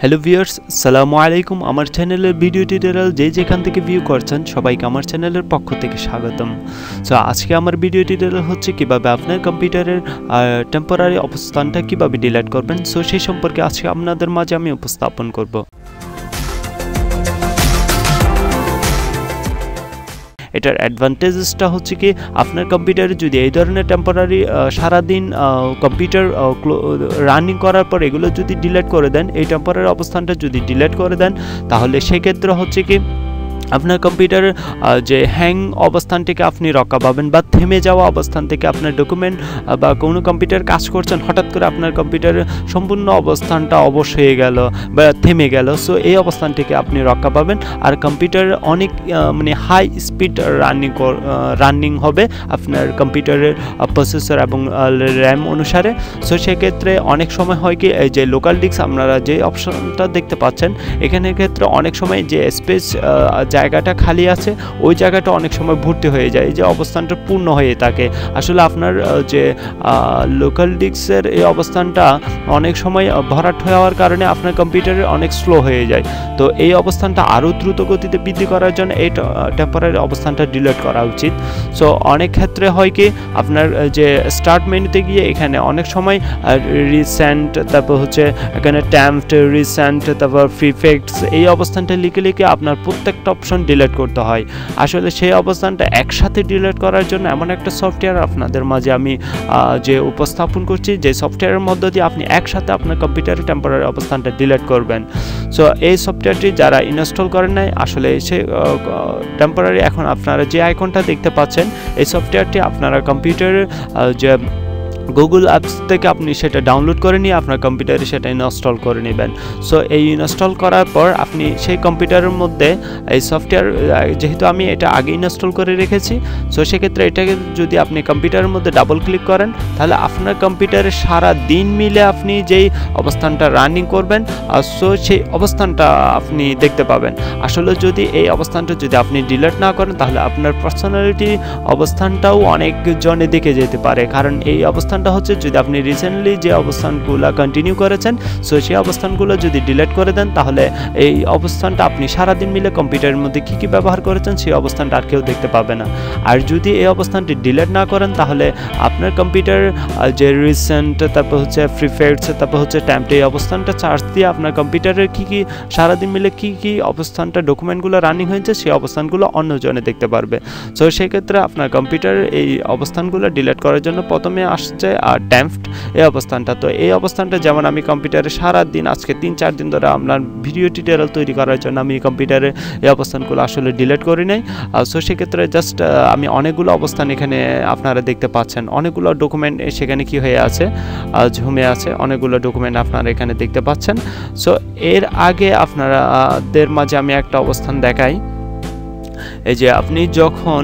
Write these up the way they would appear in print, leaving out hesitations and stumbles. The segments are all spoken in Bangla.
হ্যালো ভিউয়ার্স, আসসালামু আলাইকুম। আমার চ্যানেলের ভিডিও টিউটোরিয়াল যেখান থেকে ভিউ করছেন সবাইকে আমার চ্যানেলের পক্ষ থেকে স্বাগতম। সো আজকে আমার ভিডিও টিউটোরিয়াল হচ্ছে কিভাবে আপনার কম্পিউটারের টেম্পোরারি অবস্থানটা কিভাবে ডিলিট করবেন। সো সেই সম্পর্কে আজকে আপনাদের মাঝে আমি উপস্থাপন করব। এটার অ্যাডভান্টেজেসটা হচ্ছে কি, আপনার কম্পিউটারে যদি এই ধরনের টেম্পোরারি সারাদিন কম্পিউটার রানিং করার পর এগুলো যদি ডিলিট করে দেন, এই টেম্পোরারি অবস্থানটা যদি ডিলিট করে দেন, তাহলে সেক্ষেত্রে হচ্ছে কি আপনার কম্পিউটারের যে হ্যাং অবস্থান থেকে আপনি রক্ষা পাবেন, বা থেমে যাওয়া অবস্থান থেকে আপনার ডকুমেন্ট বা কোনো কম্পিউটার কাজ করছেন, হঠাৎ করে আপনার কম্পিউটারের সম্পূর্ণ অবস্থানটা অবশ হয়ে গেল বা থেমে গেল। সো এই অবস্থান থেকে আপনি রক্ষা পাবেন। আর কম্পিউটারের অনেক মানে হাই স্পিড রানিং হবে আপনার কম্পিউটারের প্রসেসর এবং র্যাম অনুসারে। সো সেক্ষেত্রে অনেক সময় হয় কি, এই যে লোকাল ডিস্ক আপনারা যে অপশনটা দেখতে পাচ্ছেন, এখানের ক্ষেত্রে অনেক সময় যে স্পেস জায়গাটা খালি আছে, ওই জায়গাটা অনেক সময় ভর্তি হয়ে যায়, যে অবস্থানটা পূর্ণ হয়ে থাকে। আসলে আপনার যে লোকাল ডিস্কের এই অবস্থানটা অনেক সময় ভরাট হওয়ার কারণে আপনার কম্পিউটারে অনেক স্লো হয়ে যায়। তো এই অবস্থানটা আরও দ্রুত গতিতে বৃদ্ধি করার জন্য এই টেম্পোরারি অবস্থানটা ডিলিট করা উচিত। সো অনেক ক্ষেত্রে হয় কি, আপনার যে স্টার্ট মেনুতে গিয়ে এখানে অনেক সময় রিসেন্ট, তারপর হচ্ছে এখানে ট্যাম্পড, রিসেন্ট, তারপর প্রিফিক্স, এই অবস্থানটা লিখে আপনার প্রত্যেকটা অপশন ডিলিট করতে হয়। আসলে সেই অবস্থানটা একসাথে ডিলিট করার জন্য এমন একটা সফটওয়্যার আপনাদের মাঝে আমি যে উপস্থাপন করছি, যে সফটওয়্যারের মধ্য দিয়ে আপনি একসাথে আপনার কম্পিউটারের টেম্পোরারি অবস্থানটা ডিলিট করবেন। সো এই সফটওয়্যারটি যারা ইনস্টল করেন নাই, আসলে সে টেম্পোরারি এখন আপনারা যে আইকনটা দেখতে পাচ্ছেন, এই সফটওয়্যারটি আপনারা কম্পিউটারের যে গুগল অ্যাপস থেকে আপনি সেটা ডাউনলোড করে নিয়ে আপনার কম্পিউটারে সেটা ইনস্টল করে নেবেন। সো এই ইনস্টল করার পর আপনি সেই কম্পিউটারের মধ্যে এই সফটওয়্যার, যেহেতু আমি এটা আগে ইনস্টল করে রেখেছি, সো সেক্ষেত্রে এটাকে যদি আপনি কম্পিউটারের মধ্যে ডাবল ক্লিক করেন, তাহলে আপনার কম্পিউটারে সারা দিন মিলে আপনি যেই অবস্থানটা রানিং করবেন, সো সেই অবস্থানটা আপনি দেখতে পাবেন। আসলে যদি এই অবস্থানটা যদি আপনি ডিলিট না করেন, তাহলে আপনার পার্সোনালিটি অবস্থানটাও অনেকজনে দেখে যেতে পারে। কারণ এই অবস্থানটা হচ্ছে, যদি আপনি রিসেন্টলি যে অবস্থানগুলো কন্টিনিউ করেছেন, সো সেই অবস্থানগুলো যদি ডিলিট করে দেন, তাহলে এই অবস্থানটা আপনি সারাদিন মিলে কম্পিউটারের মধ্যে কী কী ব্যবহার করেছেন সেই অবস্থানটা আর কেউ দেখতে পাবে না। আর যদি এই অবস্থানটি ডিলিট না করেন, তাহলে আপনার কম্পিউটার যে রিসেন্ট, তারপর হচ্ছে প্রিফিক্স, তারপর হচ্ছে ট্যাম্পড, এই অবস্থানটা চার্জ দিয়ে আপনার কম্পিউটারের কী কী সারাদিন মিলে কী কী অবস্থানটা ডকুমেন্টগুলো রানিং হয়েছে সেই অবস্থানগুলো অন্যজনে দেখতে পারবে। সো সেক্ষেত্রে আপনার কম্পিউটারের এই অবস্থানগুলো ডিলিট করার জন্য প্রথমে আসছে আর ট্যাম্পড এই অবস্থানটা। তো এই অবস্থানটা যেমন আমি কম্পিউটারে সারা দিন, আজকে 3-4 দিন ধরে আপনার ভিডিও টিউটোরিয়াল তৈরি করার জন্য আমি কম্পিউটারে এই অবস্থানগুলো আসলে ডিলিট করি নাই। সো সেক্ষেত্রে জাস্ট আমি অনেকগুলো অবস্থান এখানে আপনারা দেখতে পাচ্ছেন, অনেকগুলো ডকুমেন্ট সেখানে কি হয়ে আছে, ঝুমে আছে, অনেকগুলো ডকুমেন্ট আপনারা এখানে দেখতে পাচ্ছেন। সো এর আগে আপনাদের মাঝে আমি একটা অবস্থান দেখাই। এই যে আপনি যখন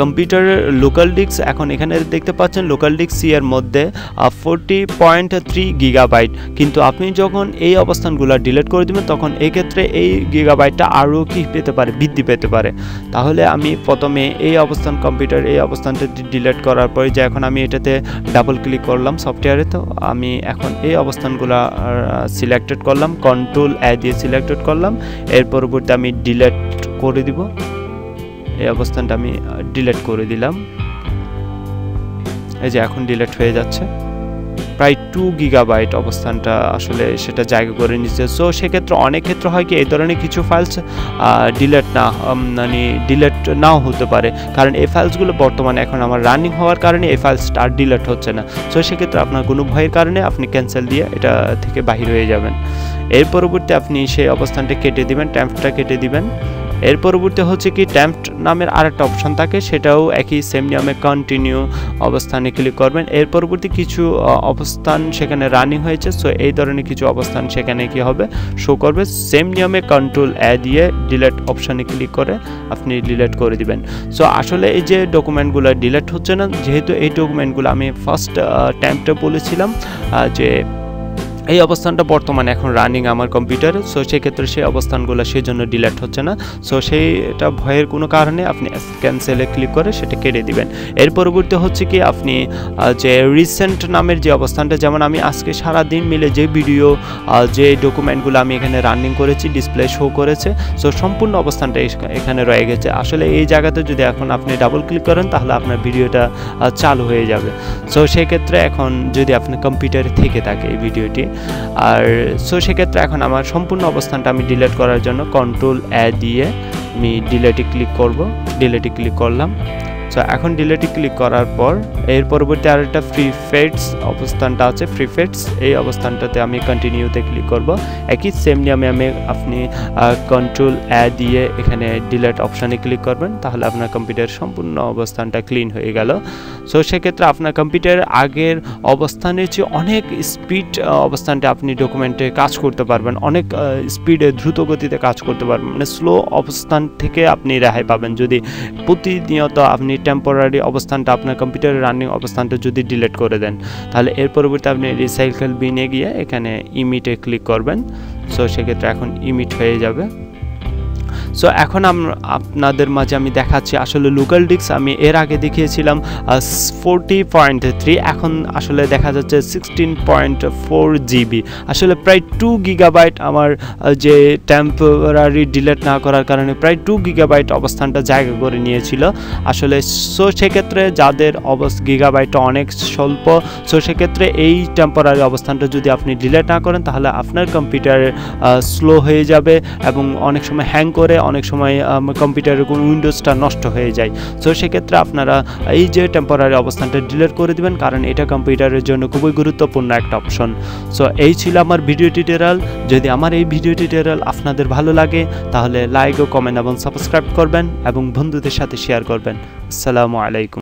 কম্পিউটারের লোকাল ডিস্ক, এখন এখানে দেখতে পাচ্ছেন লোকাল ডিস্ক সি এর মধ্যে 40.3 গিগাবাইট, কিন্তু আপনি যখন এই অবস্থানগুলো ডিলিট করে দেবেন, তখন এক্ষেত্রে এই গিগাবাইটটা আরও কি পেতে পারে, বৃদ্ধি পেতে পারে। তাহলে আমি প্রথমে এই অবস্থান, কম্পিউটার এই অবস্থানটা ডিলিট করার পরে, যে এখন আমি এটাতে ডাবল ক্লিক করলাম সফটওয়্যারে, তো আমি এখন এই অবস্থানগুলো সিলেক্টেড করলাম, কন্ট্রোল এ দিয়ে সিলেক্টেড করলাম। এর পরবর্তী আমি ডিলিট করে দিব, এই অবস্থানটা আমি ডিলিট করে দিলাম। এই যে এখন ডিলিট হয়ে যাচ্ছে, প্রায় 2 গিগাবাইট অবস্থানটা আসলে সেটা জায়গা করে নিচ্ছে। সো সেক্ষেত্রে অনেক ক্ষেত্রে হয় কি, এই ধরনের কিছু ফাইলস ডিলিট নাও হতে পারে, কারণ এই ফাইলসগুলো বর্তমানে এখন আমার রানিং হওয়ার কারণে এই ফাইলসটা আর ডিলিট হচ্ছে না। সো সেক্ষেত্রে আপনার কোনো ভয়ের কারণে আপনি ক্যান্সেল দিয়ে এটা থেকে বাহির হয়ে যাবেন। এর পরবর্তী আপনি সেই অবস্থানটা কেটে দিবেন, ট্যাম্পটা কেটে দিবেন। এর পরবর্তী হচ্ছে কি, ট্যাম্পড নামের আরেকটা অপশন থাকে, সেটাও একই সেম নিয়মে কন্টিনিউ অবস্থানে ক্লিক করবেন। এর পরবর্তী কিছু অবস্থান সেখানে রানিং হয়েছে, সো এই ধরনের কিছু অবস্থান সেখানে কি হবে, শো করবে। সেম নিয়মে কন্ট্রোল এ দিয়ে ডিলিট অপশানে ক্লিক করে আপনি ডিলিট করে দিবেন। সো আসলে এই যে ডকুমেন্টগুলো ডিলিট হচ্ছে না, যেহেতু এই ডকুমেন্টগুলো আমি ফার্স্ট ট্যাম্পটা বলেছিলাম যে এই অবস্থানটা বর্তমানে এখন রানিং আমার কম্পিউটারে। সো সেক্ষেত্রে সেই অবস্থানগুলো সেই জন্য ডিলিট হচ্ছে না। সো সেইটা ভয়ের কোনো কারণে আপনি ক্যান্সেলে ক্লিক করে সেটা কেটে দিবেন। এর পরবর্তী হচ্ছে কি আপনি যে রিসেন্ট নামের যে অবস্থানটা, যেমন আমি আজকে সারা দিন মিলে যে ভিডিও যে ডকুমেন্টগুলো আমি এখানে রানিং করেছি ডিসপ্লে শো করেছে, সো সম্পূর্ণ অবস্থানটা এখানে রয়ে গেছে। আসলে এই জায়গাতে যদি এখন আপনি ডাবল ক্লিক করেন তাহলে আপনার ভিডিওটা চালু হয়ে যাবে। সো সেক্ষেত্রে এখন যদি আপনার কম্পিউটারে থেকে থাকে এই ভিডিওটি, আর সো সেক্ষেত্রে এখন আমার সম্পূর্ণ অবস্থানটা আমি ডিলিট করার জন্য কন্ট্রোল-A দিয়ে আমি ডিলিটে ক্লিক করব। ডিলিটে ক্লিক করলাম। সো এখন ডিলিটে ক্লিক করার পর এর পরবর্তী আরেকটা ফ্রি ফেডস অবস্থানটা আছে, ফ্রি ফেডস, এই অবস্থানটাতে আমি কন্টিনিউতে ক্লিক করব। একই সেম নিয়মে আপনি কন্ট্রোল-A দিয়ে এখানে ডিলিট অপশানে ক্লিক করবেন, তাহলে আপনার কম্পিউটারের সম্পূর্ণ অবস্থানটা ক্লিন হয়ে গেল। সো সেক্ষেত্রে আপনার কম্পিউটারের আগের অবস্থানের চেয়ে অনেক স্পিড অবস্থানটা আপনি ডকুমেন্টে কাজ করতে পারবেন, অনেক স্পিডে দ্রুত গতিতে কাজ করতে পারবেন, মানে স্লো অবস্থান থেকে আপনি রেহাই পাবেন যদি প্রতিনিয়ত আপনি টেম্পোরারি অবস্থানটা আপনার কম্পিউটারের রানিং অবস্থানটা যদি ডিলিট করে দেন। তাহলে এর পরবর্তী আপনি রিসাইকেল বিনে গিয়ে এখানে ইমিটে ক্লিক করবেন। সো সেক্ষেত্রে এখন ইমিট হয়ে যাবে। সো এখন আপনাদের মাঝে আমি দেখাচ্ছি আসলে লোকাল ডিস্ক আমি এর আগে দেখিয়েছিলাম 40.3, এখন আসলে দেখা যাচ্ছে 16.4 GB, আসলে প্রায় 2 GB আমার যে টেম্পোরারি ডিলিট না করার কারণে প্রায় 2 GB অবস্থানটা জায়গা করে নিয়েছিল আসলে। সো সেক্ষেত্রে যাদের গিগাবাইটটা অনেক স্বল্প, সো সেক্ষেত্রে এই টেম্পোরারি অবস্থানটা যদি আপনি ডিলিট না করেন তাহলে আপনার কম্পিউটার স্লো হয়ে যাবে এবং অনেক সময় হ্যাং করে, অনেক সময় কম্পিউটারের কোনো উইন্ডোজটা নষ্ট হয়ে যায়। সো সেক্ষেত্রে আপনারা এই যে টেম্পোরারি অবস্থানটা ডিলিট করে দিবেন, কারণ এটা কম্পিউটারের জন্য খুবই গুরুত্বপূর্ণ একটা অপশন। সো এই ছিল আমার ভিডিও টিউটোরিয়াল। যদি আমার এই ভিডিও টিউটোরিয়াল আপনাদের ভালো লাগে তাহলে লাইক ও কমেন্ট এবং সাবস্ক্রাইব করবেন এবং বন্ধুদের সাথে শেয়ার করবেন। আসসালামু আলাইকুম।